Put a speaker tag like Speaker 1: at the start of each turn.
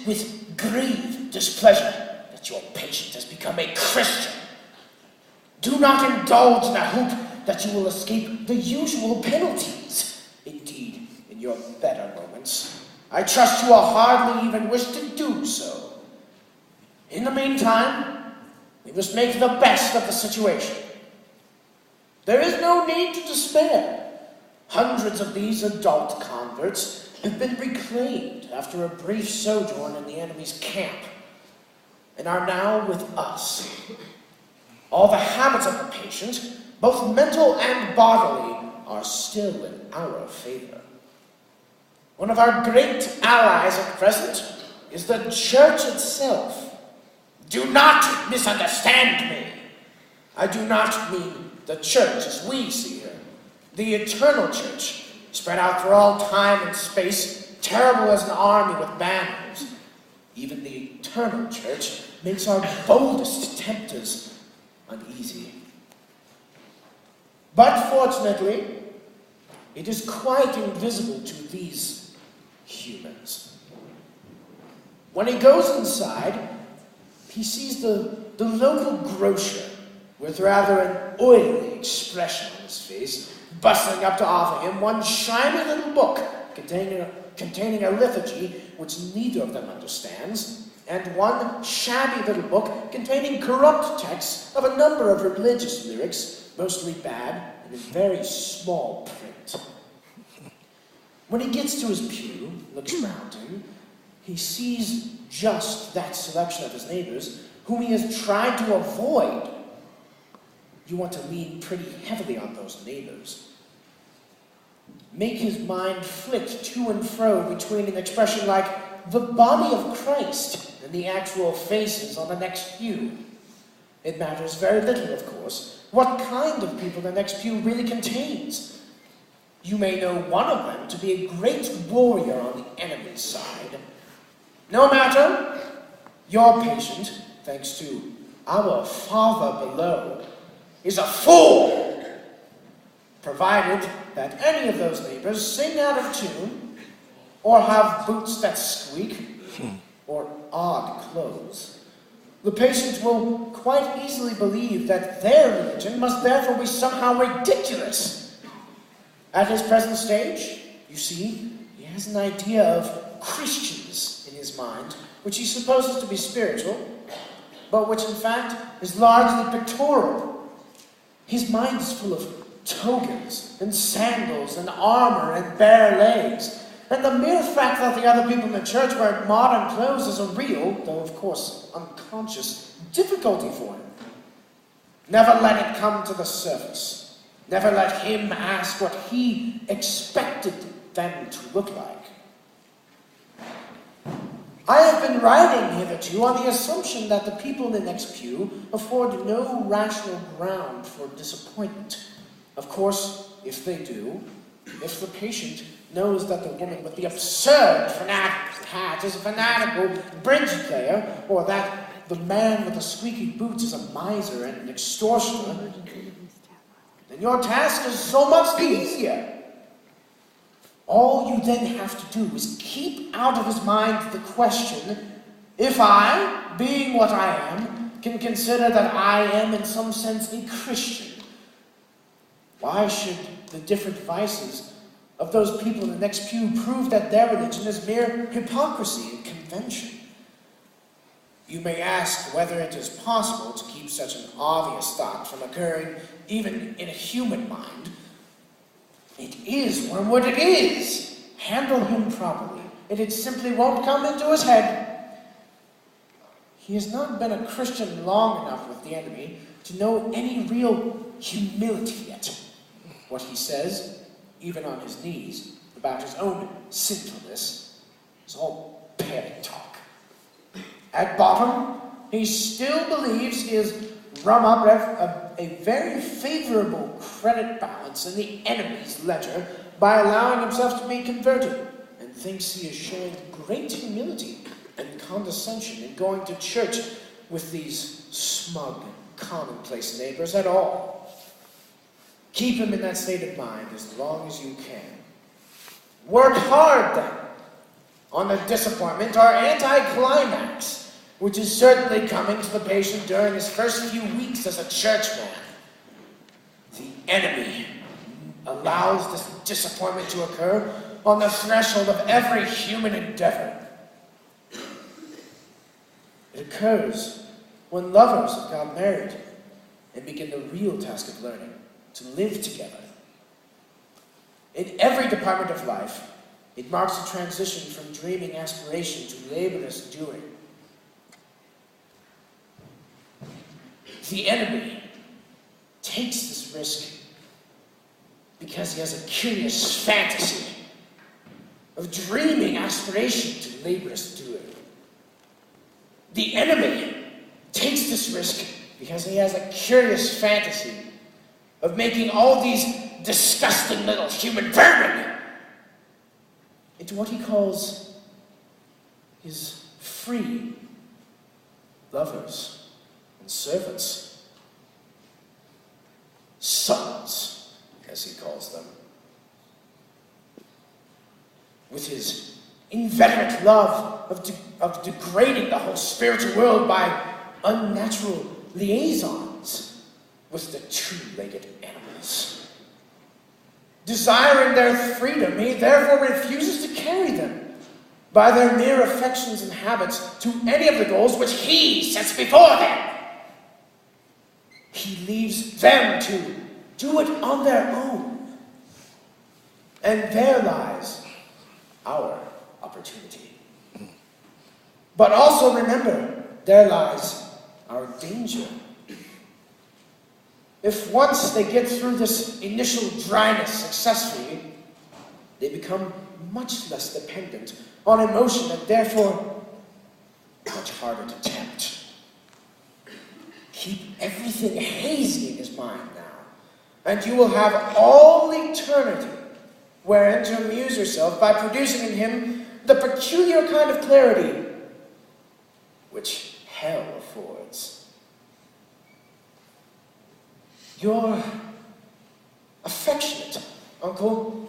Speaker 1: with grave displeasure that your patient has become a Christian. Do not indulge in a hope that you will escape the usual penalties. Indeed, in your better moments, I trust you will hardly even wish to do so. In the meantime, we must make the best of the situation. There is no need to despair. Hundreds of these adult converts have been reclaimed after a brief sojourn in the enemy's camp and are now with us. All the habits of the patient, both mental and bodily, are still in our favor. One of our great allies at present is the church itself. Do not misunderstand me. I do not mean the church as we see her, the eternal church, spread out for all time and space, terrible as an army with banners. Even the eternal church makes our boldest tempters uneasy. But fortunately, it is quite invisible to these humans. When he goes inside, he sees the local grocer with rather an oily expression on his face, bustling up to offer him one shiny little book containing a liturgy which neither of them understands, and one shabby little book containing corrupt texts of a number of religious lyrics, mostly bad and in very small print. When he gets to his pew, looks around him, he sees just that selection of his neighbors whom he has tried to avoid. You want to lean pretty heavily on those neighbors. Make his mind flit to and fro between an expression like the body of Christ and the actual faces on the next pew. It matters very little, of course, what kind of people the next pew really contains. You may know one of them to be a great warrior on the enemy's side. No matter, your patient, thanks to our Father below, is a fool, provided that any of those neighbors sing out of tune, or have boots that squeak, or odd clothes. The patient will quite easily believe that their religion must therefore be somehow ridiculous. At his present stage, you see, he has an idea of Christians in his mind, which he supposes to be spiritual, but which in fact is largely pictorial. His mind is full of tokens and sandals and armor and bare legs, and the mere fact that the other people in the church wear modern clothes is a real, though of course unconscious, difficulty for him. Never let it come to the surface. Never let him ask what he expected them to look like. I have been writing hitherto on the assumption that the people in the next pew afford no rational ground for disappointment. Of course, if they do, if the patient knows that the woman with the absurd fanatic hat is a fanatical bridge player, or that the man with the squeaky boots is a miser and an extortioner, then your task is so much easier. All you then have to do is keep out of his mind the question, if I, being what I am, can consider that I am in some sense a Christian, why should the different vices of those people in the next pew prove that their religion is mere hypocrisy and convention? You may ask whether it is possible to keep such an obvious thought from occurring even in a human mind. It is, Wormwood, it is. Handle him properly, and it simply won't come into his head. He has not been a Christian long enough with the enemy to know any real humility yet. What he says, even on his knees, about his own sinfulness, is all parrot talk. At bottom, he still believes he has run up a very favorable credit balance in the enemy's ledger by allowing himself to be converted, and thinks he is showing great humility and condescension in going to church with these smug, commonplace neighbors at all. Keep him in that state of mind as long as you can. Work hard then, on the disappointment or anticlimax, which is certainly coming to the patient during his first few weeks as a churchman. The enemy allows this disappointment to occur on the threshold of every human endeavor. It occurs when lovers have got married and begin the real task of learning to live together. In every department of life, it marks a transition from dreaming aspiration to laborious doing. The enemy takes this risk because he has a curious fantasy of dreaming aspiration to laborious doing. The enemy takes this risk because he has a curious fantasy of making all these disgusting little human vermin into what he calls his free lovers and servants. Sons, as he calls them. With his inveterate love of degrading the whole spiritual world by unnatural liaisons with the two-legged animals. Desiring their freedom, he therefore refuses to carry them by their mere affections and habits to any of the goals which he sets before them. He leaves them to do it on their own. And there lies our opportunity. But also remember, there lies our danger. If once they get through this initial dryness successfully, they become much less dependent on emotion and therefore much harder to tempt. Keep everything hazy in his mind now, and you will have all eternity wherein to amuse yourself by producing in him the peculiar kind of clarity which hell affords. Your affectionate uncle,